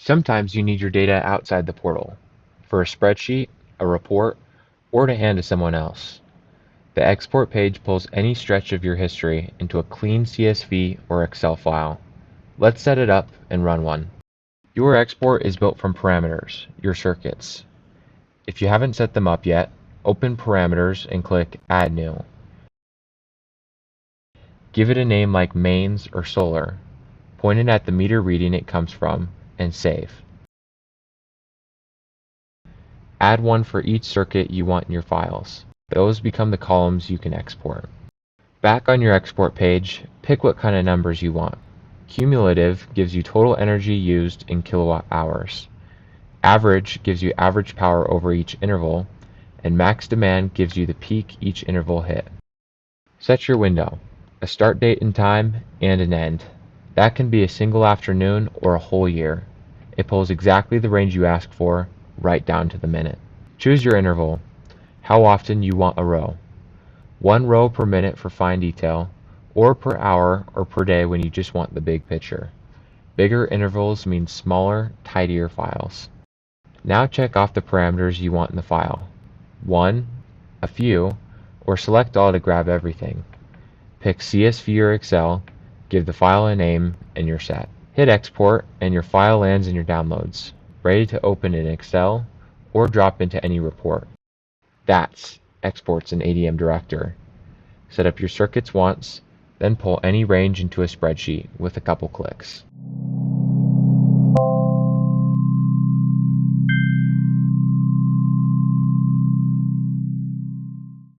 Sometimes you need your data outside the portal, for a spreadsheet, a report, or to hand to someone else. The export page pulls any stretch of your history into a clean CSV or Excel file. Let's set it up and run one. Your export is built from parameters, your circuits. If you haven't set them up yet, open Parameters and click Add New. Give it a name like Mains or Solar. Point it at the meter reading it comes from, and save. Add one for each circuit you want in your files. Those become the columns you can export. Back on your export page, pick what kind of numbers you want. Cumulative gives you total energy used in kilowatt hours. Average gives you average power over each interval, and max demand gives you the peak each interval hit. Set your window, a start date and time, and an end. That can be a single afternoon or a whole year. It pulls exactly the range you ask for, right down to the minute. Choose your interval, how often you want a row. 1 row per minute for fine detail, or per hour or per day when you just want the big picture. Bigger intervals mean smaller, tidier files. Now check off the parameters you want in the file. 1, a few, or select all to grab everything. Pick CSV or Excel, give the file a name, and you're set. Hit export and your file lands in your downloads, ready to open in Excel or drop into any report. That's exports in ADM Director. Set up your circuits once, then pull any range into a spreadsheet with a couple clicks.